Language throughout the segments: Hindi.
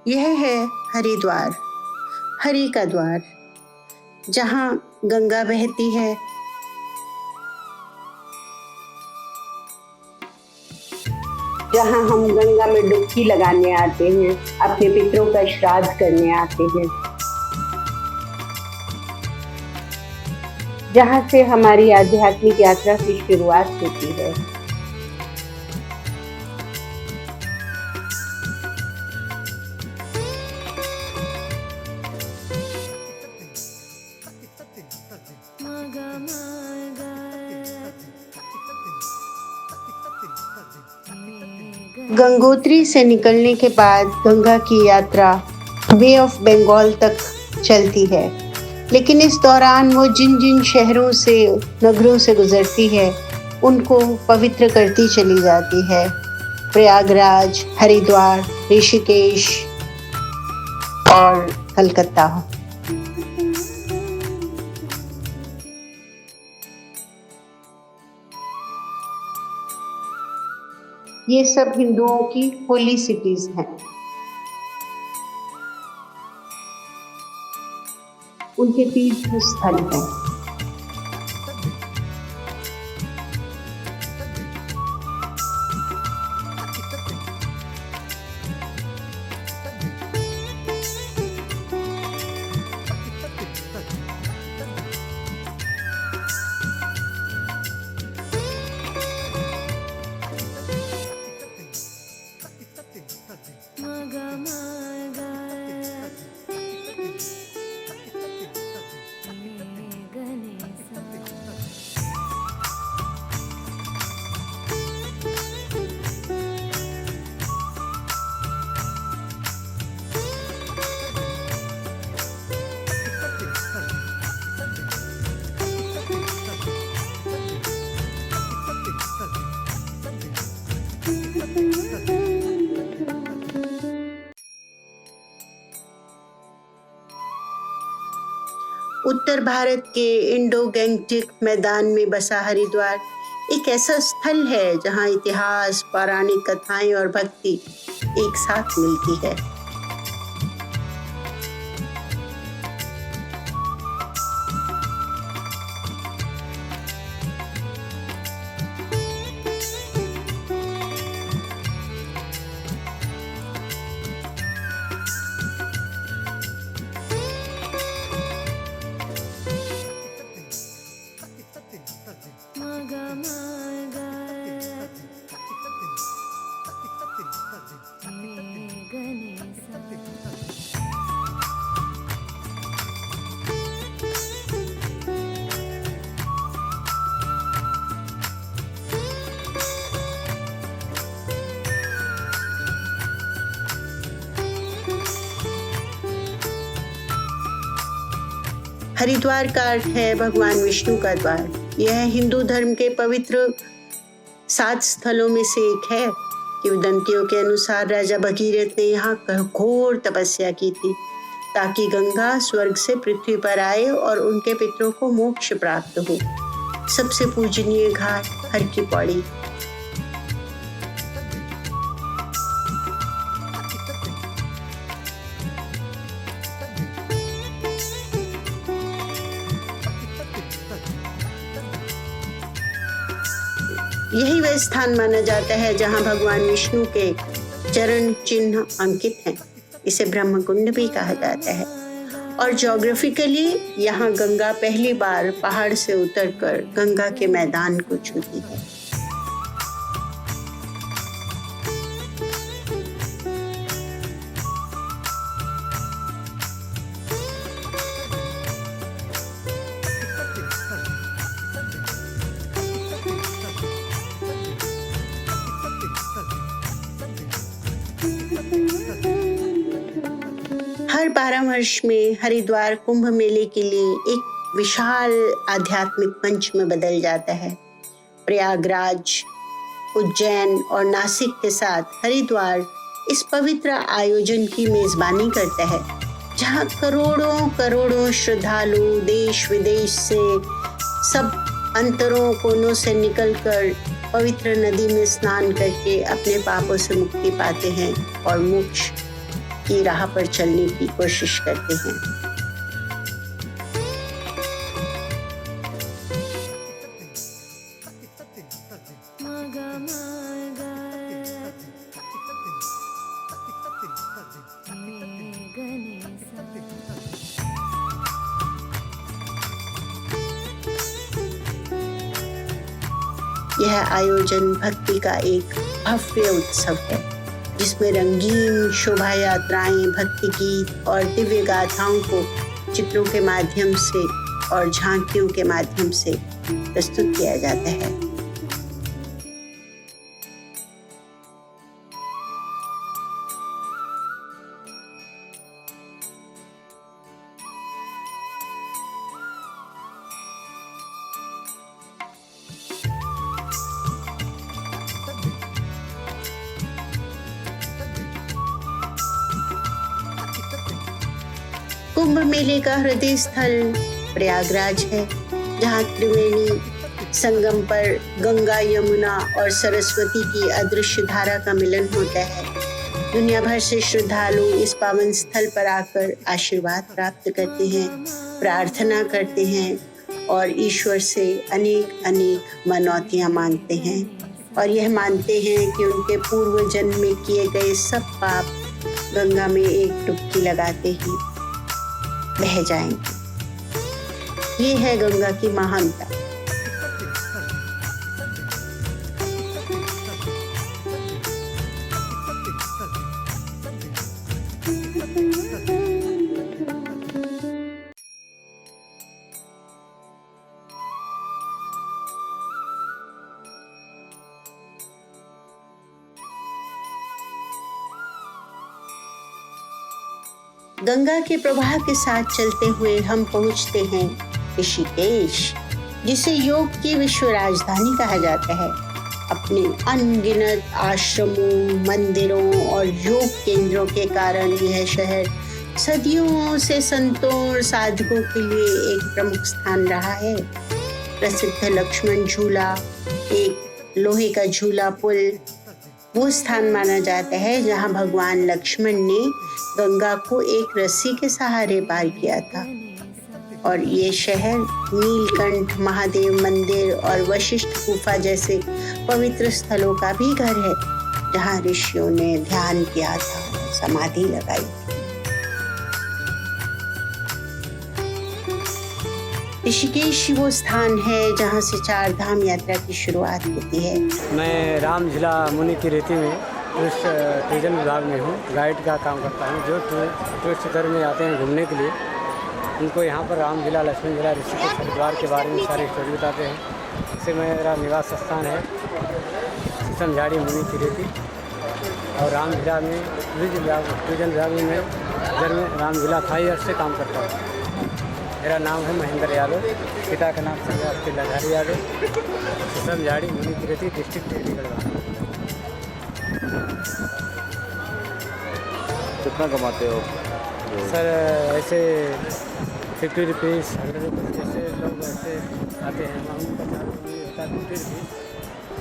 यह है हरिद्वार, हरि का द्वार, जहाँ गंगा बहती है। जहाँ हम गंगा में डुबकी लगाने आते हैं, अपने पितरों का श्राद्ध करने आते हैं। जहाँ से हमारी आध्यात्मिक यात्रा की शुरुआत होती है। गंगोत्री से निकलने के बाद गंगा की यात्रा बे ऑफ बंगाल तक चलती है, लेकिन इस दौरान वो जिन जिन शहरों से, नगरों से गुजरती है, उनको पवित्र करती चली जाती है। प्रयागराज, हरिद्वार, ऋषिकेश और कलकत्ता। ये सब हिंदुओं की होली सिटीज हैं। उनके तीर्थ स्थल हैं। उत्तर भारत के इंडो गैंगटिक मैदान में बसा हरिद्वार एक ऐसा स्थल है जहां इतिहास, पौराणिक कथाएं और भक्ति एक साथ मिलती है। हरिद्वार का अर्थ है भगवान विष्णु का द्वार। यह हिंदू धर्म के पवित्र 7 स्थलों में से एक है। किंवदंतियों के अनुसार राजा भगीरथ ने यहाँ घोर तपस्या की थी ताकि गंगा स्वर्ग से पृथ्वी पर आए और उनके पितरों को मोक्ष प्राप्त हो। सबसे पूजनीय घाट हर की पौड़ी। यही वह स्थान माना जाता है जहां भगवान विष्णु के चरण चिन्ह अंकित हैं। इसे ब्रह्मकुंड भी कहा जाता है और ज्योग्राफिकली यहाँ गंगा पहली बार पहाड़ से उतरकर गंगा के मैदान को छूती है। हर 12 वर्ष में हरिद्वार कुंभ मेले के लिए एक विशाल आध्यात्मिक मंच में बदल जाता है। प्रयागराज, उज्जैन और नासिक के साथ हरिद्वार इस पवित्र आयोजन की मेजबानी करता है, जहां करोड़ों करोड़ों श्रद्धालु देश विदेश से, सब अंतरों कोनों से निकलकर पवित्र नदी में स्नान करके अपने पापों से मुक्ति पाते हैं और मोक्ष की राह पर चलने की कोशिश करते हैं। यह आयोजन भक्ति का एक भव्य उत्सव है, जिसमें रंगीन शोभा यात्राएं, भक्ति गीत और दिव्य गाथाओं को चित्रों के माध्यम से और झांकियों के माध्यम से प्रस्तुत किया जाता है। कुंभ मेले का हृदय स्थल प्रयागराज है, जहाँ त्रिवेणी संगम पर गंगा, यमुना और सरस्वती की अदृश्य धारा का मिलन होता है। दुनिया भर से श्रद्धालु इस पावन स्थल पर आकर आशीर्वाद प्राप्त करते हैं, प्रार्थना करते हैं और ईश्वर से अनेक अनेक मनौतियां मांगते हैं और यह मानते हैं कि उनके पूर्व जन्म में किए गए सब पाप गंगा में एक डुबकी लगाते ही बह जाएंगे। ये है गंगा की महानता। गंगा के प्रवाह के साथ चलते हुए हम पहुंचते हैं ऋषिकेश, जिसे योग की विश्व राजधानी कहा जाता है। अपने अनगिनत आश्रमों, मंदिरों और योग केंद्रों के कारण यह शहर सदियों से संतों और साधकों के लिए एक प्रमुख स्थान रहा है। प्रसिद्ध लक्ष्मण झूला, एक लोहे का झूला पुल, वो स्थान माना जाता है जहां भगवान लक्ष्मण ने गंगा को एक रस्सी के सहारे पार किया था। और ये शहर नीलकंठ महादेव मंदिर और वशिष्ठ गुफा जैसे पवित्र स्थलों का भी घर है, जहां ऋषियों ने ध्यान किया था, समाधि लगाई थी। ऋषिकेश वो स्थान है जहां से 4 धाम यात्रा की शुरुआत होती है। मैं राम झूला मुनि की रेती में टूरिज्म विभाग में हूँ, गाइड का काम करता हूँ। जो टूरिस्ट इधर में आते हैं घूमने के लिए, उनको यहाँ पर राम झूला, लक्ष्मण झूला, ऋषिकेश हरिद्वार के बारे में सारी स्टोरी बताते हैं। इससे मेरा निवास स्थान है शीशम झाड़ी मुनि की रेती, और राम झूला में टूरिज्म विभाग में मैं इधर में राम झूला थाई अर्थ से काम करता हूँ। मेरा नाम है महेंद्र यादव, पिता का नाम संजय लधारी यादव, शीशम झाड़ी मुनि की रेती, डिस्ट्रिक्ट टिहरी गढ़वाल। कितना कमाते हो सर? ऐसे 50 रुपीज़, 100 रुपीज़, जैसे लोग ऐसे आते हैं, उनका चार्ज होता है 50 रुपीज़।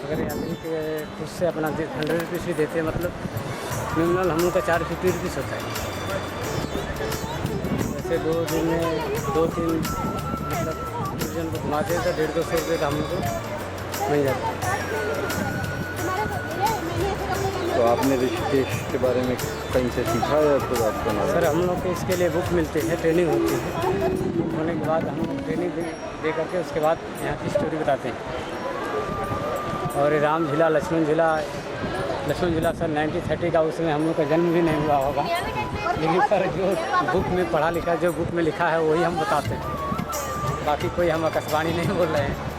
अगर यात्री के खुद से अपना 100 रुपीज़ भी देते हैं, मतलब मिनिमम हम लोग का चार्ज 50 रुपीज़ होता है। वैसे 2 दिन में 2-3 मतलब टूरिज्म को घुमाते हैं तो 150-200 रुपये का हम लोग को मिल जाता है। तो आपने ऋषिकेश के बारे में कहीं से सीखा या फिर आपको ना? सर, हम लोग को इसके लिए बुक मिलते हैं, ट्रेनिंग होती है। बुक होने के बाद हम लोग ट्रेनिंग दे करके उसके बाद यहाँ की स्टोरी बताते हैं। और राम झूला, लक्ष्मण झूला सर 1930 का, उसमें हम लोग का जन्म भी नहीं हुआ होगा, लेकिन सर जो बुक में पढ़ा लिखा, जो बुक में लिखा है वही हम बताते हैं। बाकी कोई हम आकाशवाणी नहीं बोल रहे हैं।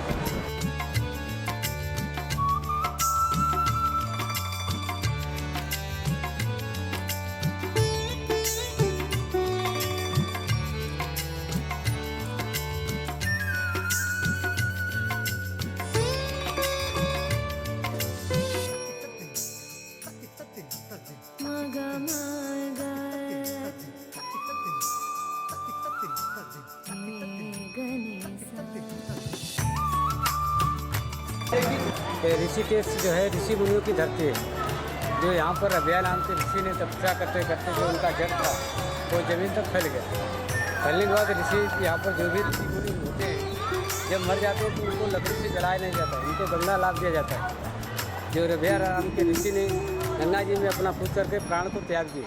ऋषिकेश जो है ऋषि मुनियों की धरती है। जो यहाँ पर अभया नाम के ऋषि ने तपस्या करते करते जो उनका जड़ था वो जमीन तक फैल गया। फैलने के बाद ऋषि यहाँ पर जो भी ऋषि मुनि होते हैं जब मर जाते हैं तो उनको लकड़ी से जलाया नहीं जाता है, उनको गंगा लाभ दिया जाता है। जो अभया नाम के ऋषि ने गंगा जी में अपना पूछ करके प्राण को त्याग दिए।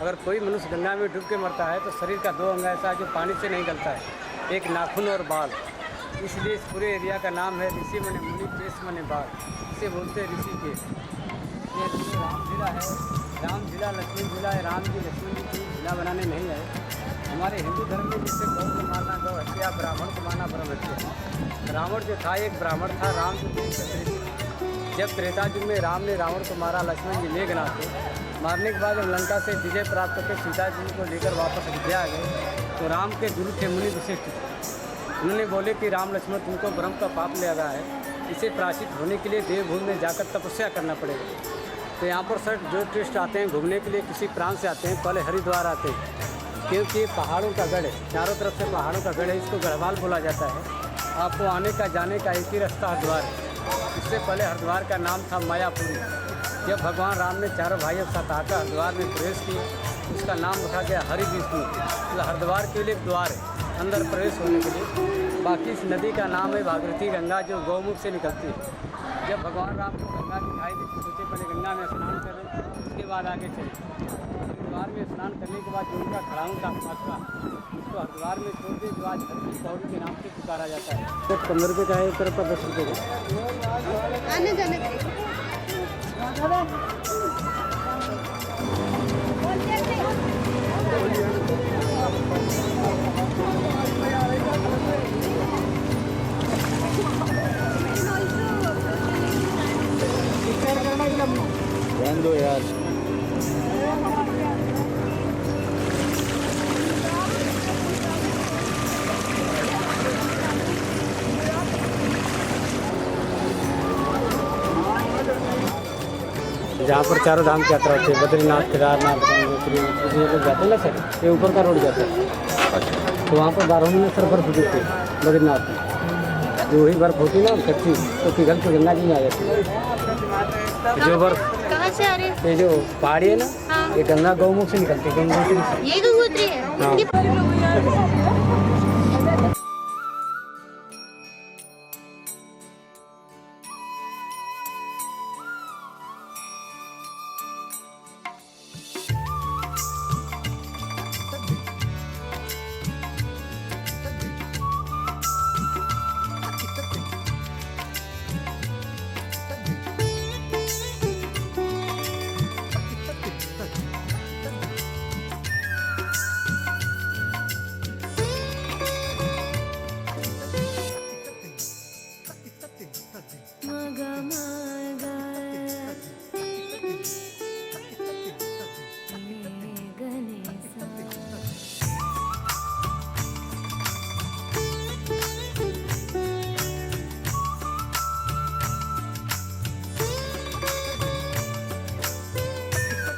अगर कोई मनुष्य गंगा में डूब के मरता है तो शरीर का 2 अंग ऐसा जो पानी से नहीं गलता है, एक नाखून और बाल। इसलिए इस पूरे एरिया का नाम है ऋषि मने मुनि केश मने बाल, इसे बोलते हैं ऋषि केश। ये राम जिला है, राम जिला लक्ष्मण जिला है। राम जी लक्ष्मण जी की जिला बनाने नहीं आए। हमारे हिंदू धर्म में जिससे गौ को मारना गौ हत्या, ब्राह्मण को मारना ब्रह्म हत्या। रावण जो था एक ब्राह्मण था, राम जो जब त्रेता युग में राम ने रावण को मारा, लक्ष्मण जी मेघनाथ को मारने के बाद लंका से विजय प्राप्त करके सीता जी को लेकर वापस अयोध्या आ गए तो राम के गुरु थे मुनि वशिष्ठ। उन्होंने बोले कि राम लक्ष्मण तुमको ब्रह्म का पाप ले आया है, इसे प्रायश्चित होने के लिए देवभूमि में जाकर तपस्या करना पड़ेगा। तो यहाँ पर सर जो टूरिस्ट आते हैं घूमने के लिए किसी प्रांत से आते हैं, पहले हरिद्वार आते हैं क्योंकि ये पहाड़ों का गढ़ है, चारों तरफ से पहाड़ों का गढ़ है, इसको गढ़वाल बोला जाता है। आपको आने का जाने का एक ही रास्ता हरिद्वार है। इससे पहले हरिद्वार का नाम था मायापुरी। जब भगवान राम ने चारों भाइयों के साथ आकर हरिद्वार में प्रवेश किया उसका नाम रखा गया हरि विष्णु। मतलब हरिद्वार के लिए एक द्वार है अंदर प्रवेश होने के लिए। बाकी इस नदी का नाम है भागीरथी गंगा जो गौमुख से निकलती है। जब भगवान राम को गंगा दिखाई दी सोचे पहले गंगा में स्नान करें उसके बाद आगे चले। हरिद्वार में स्नान करने के बाद जो उनका खड़ाऊँ का मात्रा उसको हरिद्वार में छोड़ के जो आज हर की पौड़ी के नाम से पुकारा जाता है। तो 15 रुपये का है, एक तरफ का 10 रुपये का। आने जाने रहने दो यार। जहाँ पर चारों धाम की यात्रा होती है, बद्रीनाथ, केदारनाथ, गंगोत्री, ये लोग जाते हैं ना सर, ये ऊपर का रोड जाता है। तो वहाँ पर 12 महीने सर बर्फ गिरती है बद्रीनाथ में। जो वही बर्फ होती है ना कच्ची तो पिघल के गंगा जी में आ जाती है। जो बर्फ कहाँ से आ रहे हैं? ये जो पहाड़ी है ना, हाँ। ये गंगा गौमुख से निकलती है, गंगोत्री से। ये गंगोत्री है? हाँ।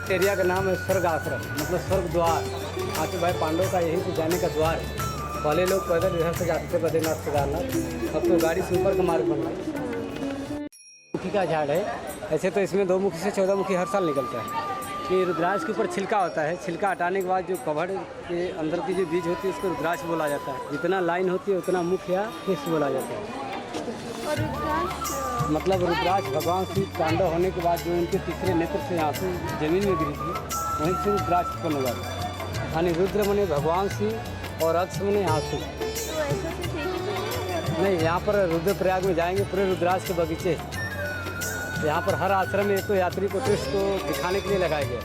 एरिया का नाम है स्वर्ग आश्रम, मतलब स्वर्ग द्वार। आके भाई पांडव का यहीं से जाने का द्वार है। पहले लोग पैदल इधर से जाते थे बद्रीनाथ केदारनाथ, अब तो गाड़ी से ऊपर का मार्ग बन रहा है। मुखी का झाड़ है, ऐसे तो इसमें 2 मुखी से 14 मुखी हर साल निकलता है। ये रुद्राक्ष के ऊपर छिलका होता है, छिलका हटाने के बाद जो कवड़ के अंदर की जो बीज होती है उसको रुद्राक्ष बोला जाता है। जितना लाइन होती है उतना मुख या केश बोला जाता है। और रुद्राक्ष मतलब रुद्राक्ष भगवान शिव तांडव होने के बाद जो उनके तीसरे नेत्र से आंसू जमीन में गिरी थी वहीं से रुद्राक्ष उत्पन्न हुआ था। यानी रुद्र मने भगवान शिव और अक्ष मने आंसू। नहीं, यहाँ पर रुद्रप्रयाग में जाएंगे पूरे रुद्राक्ष के बगीचे। यहाँ पर हर आश्रम में एक तो यात्री को टूरिस्ट को दिखाने के लिए लगाया गया।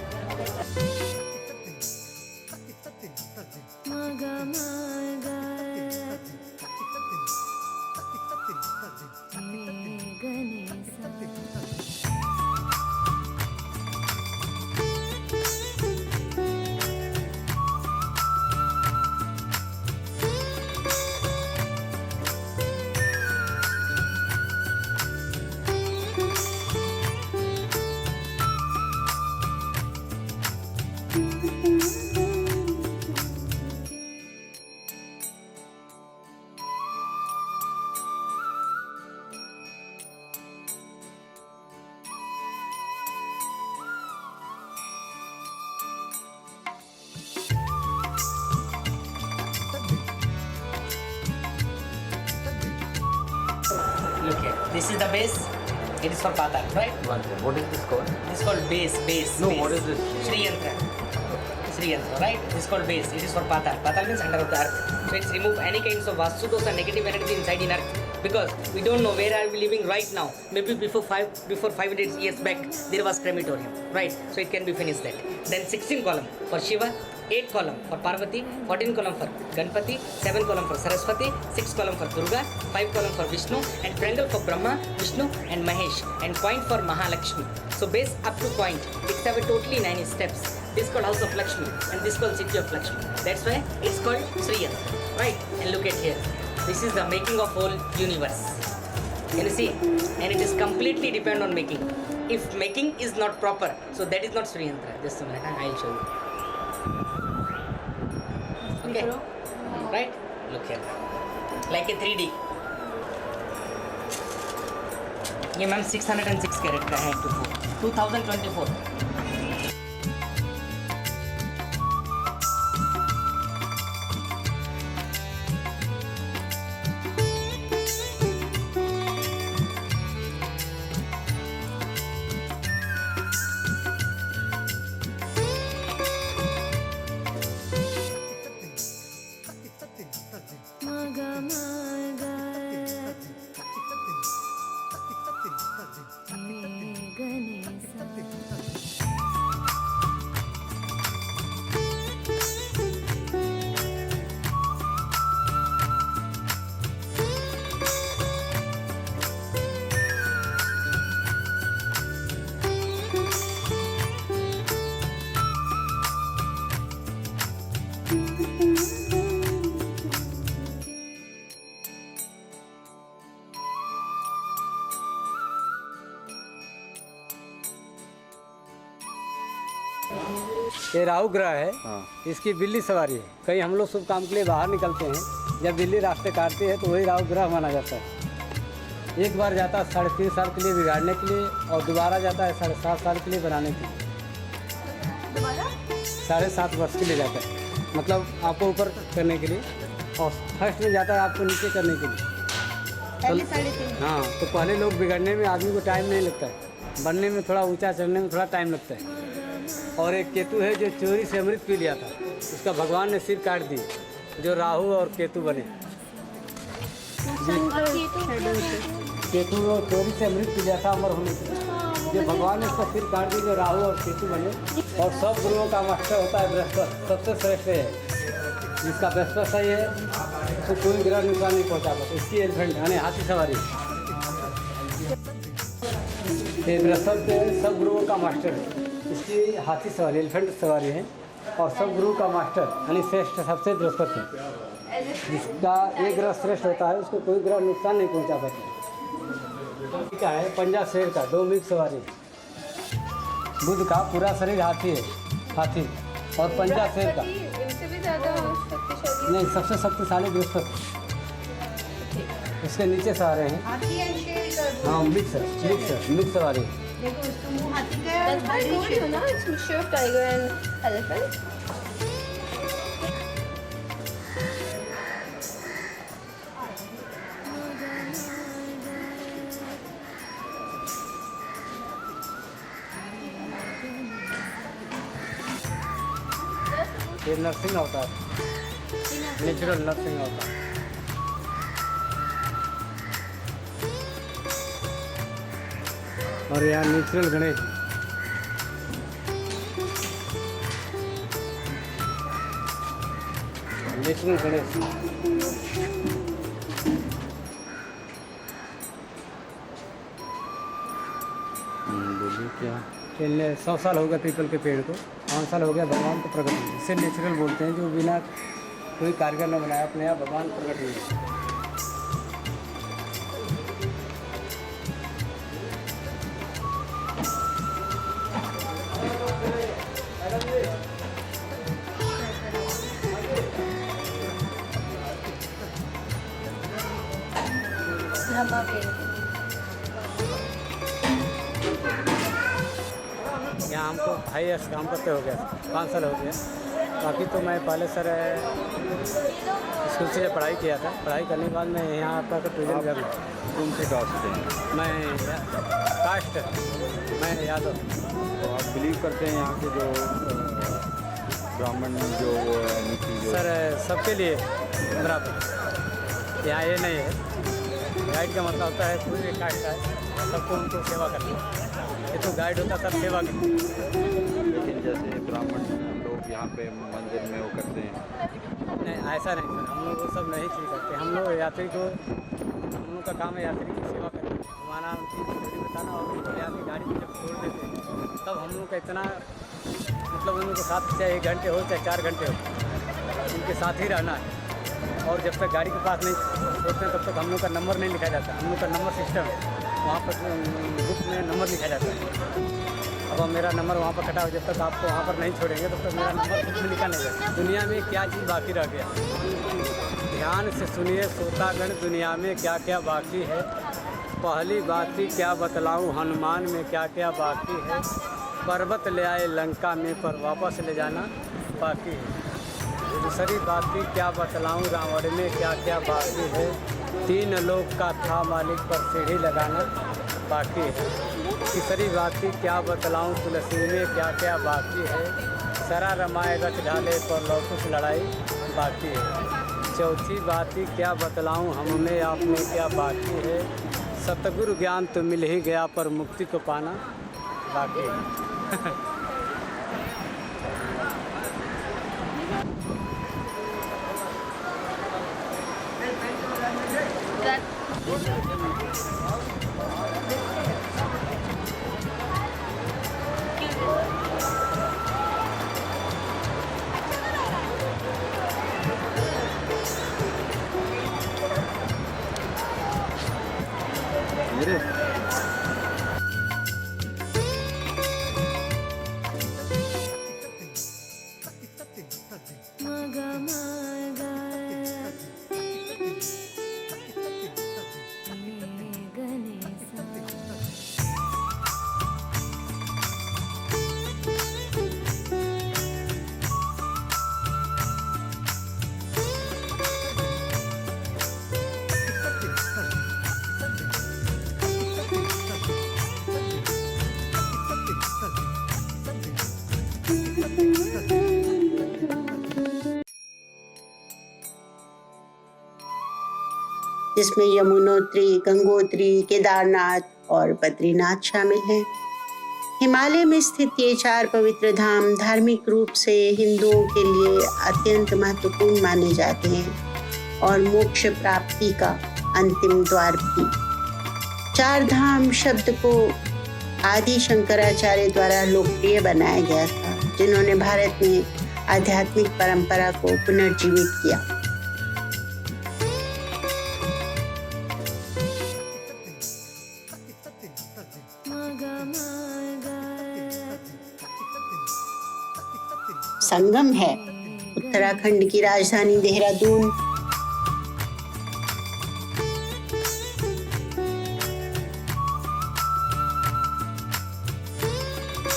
This is the base. It is for Patal, right? What is this called? This is called base. No, base. what is this? Sri Yantra. Sri Yantra, right? This is called base. It is for Patal. Patal means under of the earth. So it's remove any kinds of vastu dosha, negative energy inside in earth. Because we don't know where are we living right now. Maybe before 500 years back there was crematorium, right? So it can be finished that. Then 16 column for Shiva, 8 column for Parvati, 14 column for Ganpati, 7 column for Saraswati, 6 column for Durga, 5 column for Vishnu, and triangle for Brahma, Vishnu and Mahesh, and point for Mahalakshmi. So base up to point, it's have a totally 9 steps. This is called House of Lakshmi and this is called City of Lakshmi. That's why it's called Sri Yantra, right? And look at here. This is the making of whole universe. Can you see? And it is completely depend on making. If making is not proper, so that is not Sri Yantra. Just a minute, I'll show you. Okay, right? Look here, like a 3D. ये मैम 606 कैरेट का है 2024. ये राहु ग्रह है। हाँ। इसकी बिल्ली सवारी है। कहीं हम लोग शुभ काम के लिए बाहर निकलते हैं, जब बिल्ली रास्ते काटती है तो वही राहु ग्रह माना जाता है। एक बार जाता है 3.5 साल के लिए बिगाड़ने के लिए, और दोबारा जाता है 7.5 साल के लिए बनाने के लिए। 7.5 वर्ष के लिए जाता है, मतलब आपको ऊपर करने के लिए, और फर्स्ट में जाता है आपको नीचे करने के लिए। पहले 3.5। हाँ, तो पहले लोग बिगड़ने में आदमी को टाइम नहीं लगता है, बनने में थोड़ा ऊंचा चढ़ने में थोड़ा टाइम लगता है। और एक केतु है जो चोरी से अमृत पी लिया था, उसका भगवान ने सिर काट दी, जो राहु और केतु बने। केतु चोरी से अमृत पी लिया था अमर होने के लिए, जो भगवान ने उसका सिर काट दी, जो राहु और केतु बने। और सब गुरुओं का मास्टर होता है बृहस्पति, सबसे श्रेष्ठ है। जिसका बृहस्पति सही है तो कोई ग्रह नुकसान नहीं पहुँचा पाता। इसकी एलिफेंट यानी हाथी सवारी, ये बृहस्पति सब गुरुओं का मास्टर है। इसकी हाथी सवारी, एलिफेंट सवारी है, और सब गुरु का मास्टर यानी श्रेष्ठ सबसे बृहस्पति है। जिसका एक ग्रह श्रेष्ठ होता है उसको कोई ग्रह नुकसान नहीं पहुंचा पाता। क्या है पंजा शेर का 2 मिक्स सवारी। बुध का पूरा शरीर हाथी है, हाथी, और पंजा शेर का नहीं, सबसे शक्तिशाली बृहस्पति। इसके नीचे सवारे हैं हाँ, मिक्स सवारी। देखो उसका मुंह हाथी का है और That's why I बड़ी told you, no? It's mixture of tiger and elephant. ये नर्सिंग अवतार, नेचुरल नर्सिंग अवतार। और यहाँ नेचुरल गणेश, नेचुरल गणेश। बोलिए क्या? 100 साल हो गया पीपल के पेड़ को, 5 साल हो गया भगवान को प्रकट हुए। इसे नेचुरल बोलते हैं, जो बिना कोई कारीगर न बनाया, अपने आप भगवान प्रकट हुए। Brahma painting. यहाँ हमको 5 ईयर्स काम करते हो गया, 5 साल हो गया। बाकी तो मैं पहले सर स्कूल से पढ़ाई किया था। पढ़ाई करने के बाद मैं यहाँ आपका टूरिज्म विभाग में। कौन से कास्ट हैं? मैं कास्ट मैं यादव। तो आप बिलीव करते हैं यहाँ के जो ब्राह्मण जो वो है उनकी जो सर सबके लिए बराबर, यहाँ ये नहीं है। गाइड का मतलब होता है कोई भी कास्ट का है सबको उनको सेवा करना। ये तो गाइड होता सब सेवा करते। लेकिन जैसे ब्राह्मण लोग यहाँ पे मंदिर में वो करते हैं, नहीं ऐसा नहीं सर, हम लोग वो सब नहीं चीज करते। हम लोग यात्री को, हम लोग का काम है यात्री की सेवा करना, घुमाना, उनकी स्टोरी बताना और उनको यहाँ की गाड़ी में जब छोड़ देते हैं तब हम लोग का इतना मतलब उन लोगों के साथ चाहे 1 घंटे हो चाहे 4 घंटे हो उनके साथ ही रहना है। और जब तक गाड़ी के पास नहीं छोड़ते हैं तब तक हम लोग का नंबर नहीं लिखा जाता। हम लोग का नंबर सिस्टम है, वहाँ पर बुक में नंबर लिखा जाता है। अब मेरा नंबर वहाँ पर कटा हो, जब तक आपको वहाँ पर नहीं छोड़ेंगे तब तक मेरा नंबर बुक में लिखा नहीं जाता। दुनिया में क्या चीज़ बाकी रह गया, ध्यान से सुनिए श्रोतागण, दुनिया में क्या क्या बाकी है। पहली बात ही क्या बतलाऊँ, हनुमान में क्या क्या बाकी है। पर्वत ले आए लंका में पर वापस ले जाना बाकी है। दूसरी बात ही क्या बतलाऊँ, रावण में क्या क्या बाकी है। 3 लोक का था मालिक पर सीढ़ी लगाना बाकी है। तीसरी बात ही क्या बतलाऊँ, तुलसी में क्या क्या बाकी है। सरा रमाए रच ढाले पर लौकुश लड़ाई बाकी है। चौथी बात ही क्या बतलाऊँ, हमने आप में क्या बाकी है। सतगुरु ज्ञान तो मिल ही गया पर मुक्ति को पाना बाकी है। मेरे जिसमें यमुनोत्री, गंगोत्री, केदारनाथ और बद्रीनाथ शामिल हैं। हिमालय में स्थित ये 4 पवित्र धाम धार्मिक रूप से हिंदुओं के लिए अत्यंत महत्वपूर्ण माने जाते हैं और मोक्ष प्राप्ति का अंतिम द्वार भी। 4 धाम शब्द को आदि शंकराचार्य द्वारा लोकप्रिय बनाया गया था, जिन्होंने भारत में आध्यात्मिक परंपरा को पुनर्जीवित किया। संगम है उत्तराखंड की राजधानी देहरादून।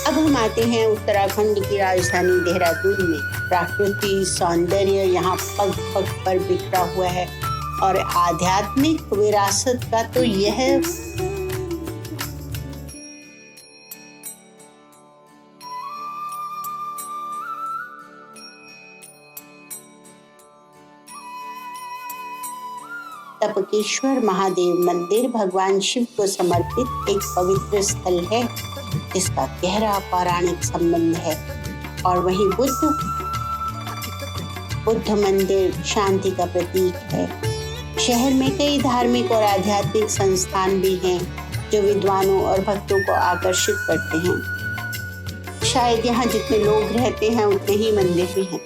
अब हम आते हैं उत्तराखंड की राजधानी देहरादून में। प्राकृतिक सौंदर्य यहाँ पग पग पर बिखरा हुआ है और आध्यात्मिक विरासत का तो यह तपकेश्वर महादेव मंदिर भगवान शिव को समर्पित एक पवित्र स्थल है, जिसका गहरा पौराणिक संबंध है। और वहीं बुद्ध मंदिर शांति का प्रतीक है। शहर में कई धार्मिक और आध्यात्मिक संस्थान भी हैं, जो विद्वानों और भक्तों को आकर्षित करते हैं। शायद यहाँ जितने लोग रहते हैं उतने ही मंदिर भी हैं।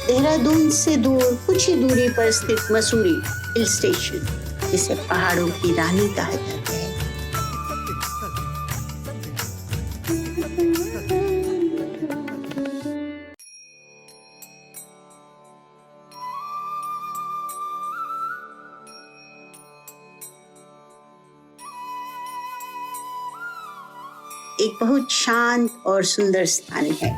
देहरादून से दूर कुछ ही दूरी पर स्थित मसूरी हिल स्टेशन, जिसे पहाड़ों की रानी कहा जाता है, एक बहुत शांत और सुंदर स्थान है,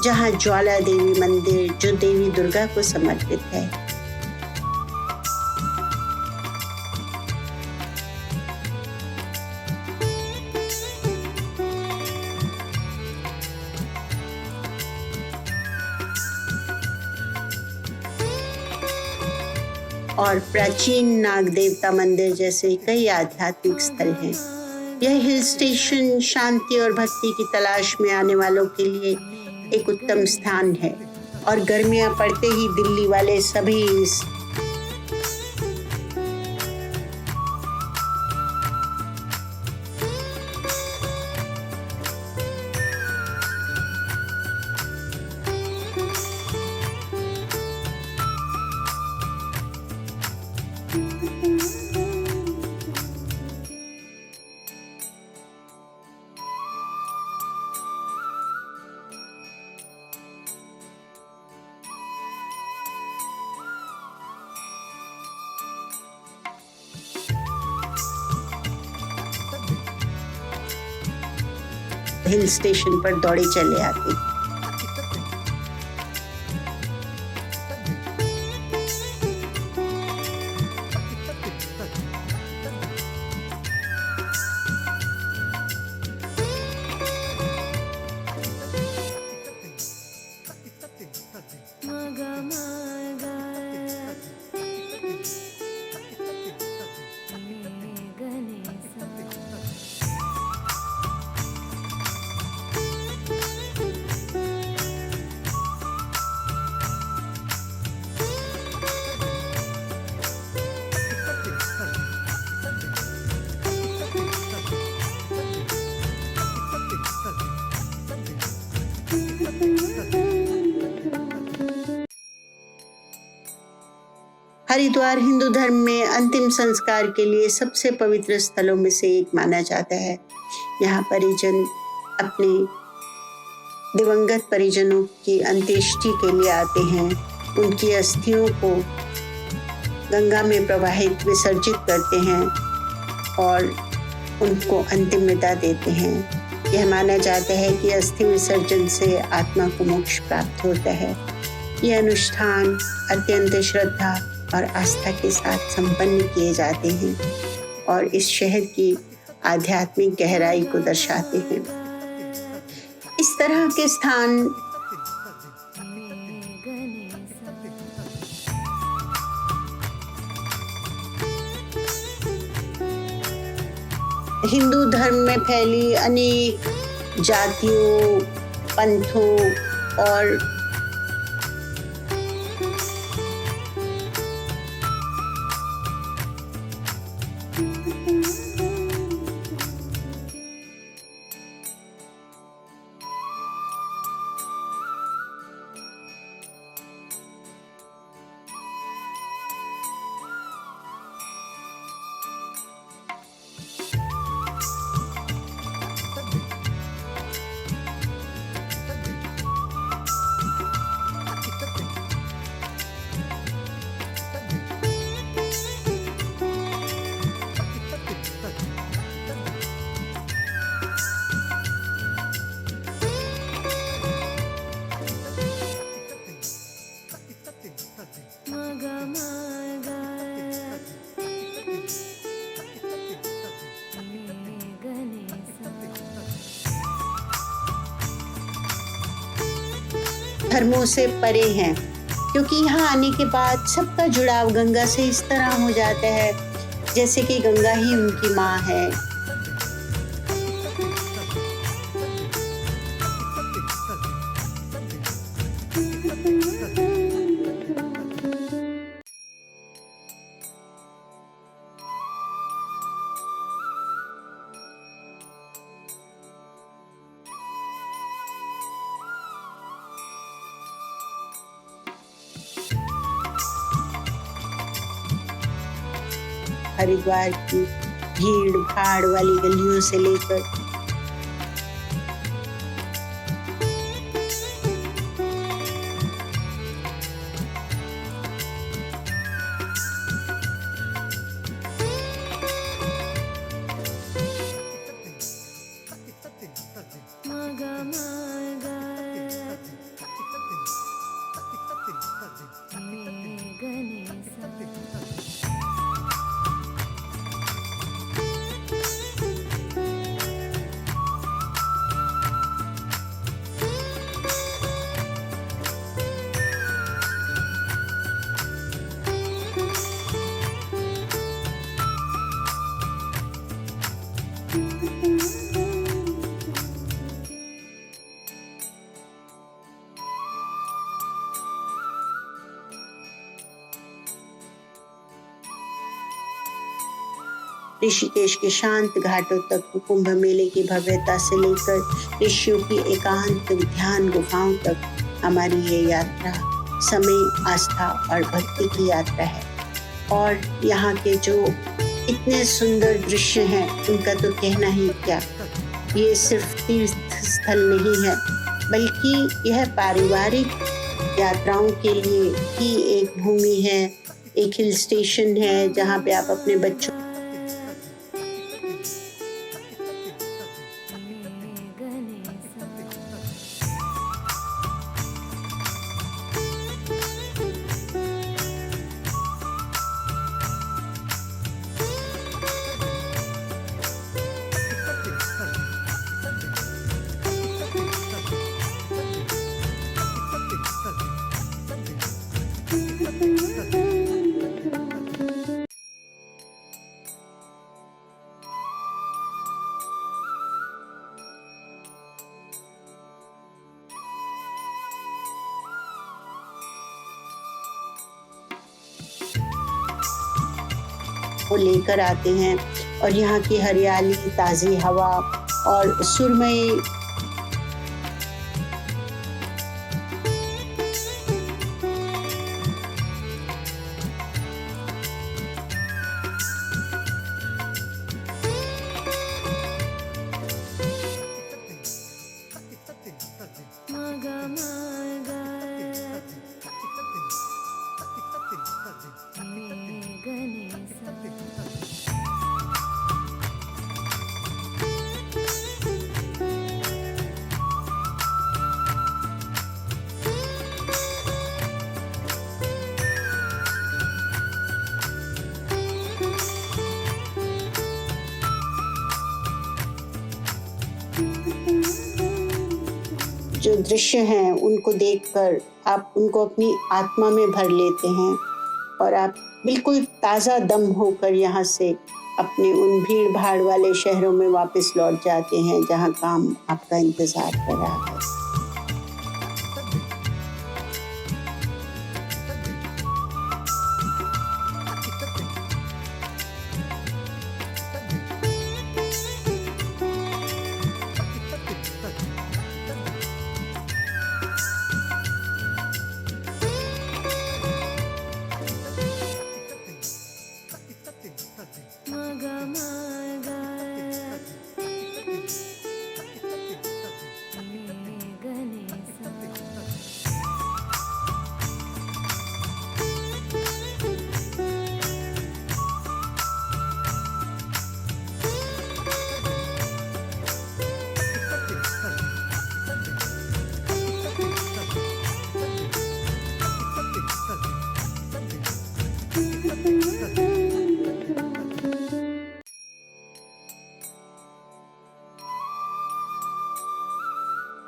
जहाँ ज्वाला देवी मंदिर जो देवी दुर्गा को समर्पित है। और प्राचीन नाग देवता मंदिर जैसे कई आध्यात्मिक स्थल हैं। यह हिल स्टेशन शांति और भक्ति की तलाश में आने वालों के लिए एक उत्तम स्थान है और गर्मियां पड़ते ही दिल्ली वाले सभी इस हिल स्टेशन पर दौड़े चले आते। हरिद्वार हिंदू धर्म में अंतिम संस्कार के लिए सबसे पवित्र स्थलों में से एक माना जाता है। यहाँ परिजन अपने दिवंगत परिजनों की अंत्येष्टि के लिए आते हैं, उनकी अस्थियों को गंगा में प्रवाहित विसर्जित करते हैं और उनको अंतिम विदा देते हैं। यह माना जाता है कि अस्थि विसर्जन से आत्मा को मोक्ष प्राप्त होता है। यह अनुष्ठान अत्यंत श्रद्धा और आस्था के साथ संपन्न किए जाते हैं और इस शहर की आध्यात्मिक गहराई को दर्शाते हैं। इस तरह के स्थान हिंदू धर्म में फैली अनेक जातियों, पंथों और धर्मों से परे हैं, क्योंकि यहाँ आने के बाद सबका जुड़ाव गंगा से इस तरह हो जाता है जैसे कि गंगा ही उनकी माँ है। हरिद्वार की भीड़ भाड़ वाली गलियों से लेकर ऋषिकेश के शांत घाटों तक कुंभ मेले की भव्यता से लेकर ऋषियों की एकांत ध्यान गुफाओं तक हमारी ये यात्रा समय, आस्था और भक्ति की यात्रा है। और यहाँ के जो इतने सुंदर दृश्य हैं उनका तो कहना ही क्या। ये सिर्फ तीर्थ स्थल नहीं है, बल्कि यह पारिवारिक यात्राओं के लिए ही एक भूमि है, एक हिल स्टेशन है जहाँ पे आप अपने बच्चों को लेकर आते हैं। और यहाँ की हरियाली, ताज़ी हवा और सुरमई जो दृश्य हैं उनको देखकर आप उनको अपनी आत्मा में भर लेते हैं और आप बिल्कुल ताज़ा दम होकर यहाँ से अपने उन भीड़ भाड़ वाले शहरों में वापस लौट जाते हैं जहाँ काम आपका इंतज़ार कर रहा है।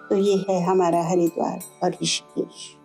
तो ये है हमारा हरिद्वार और ऋषिकेश।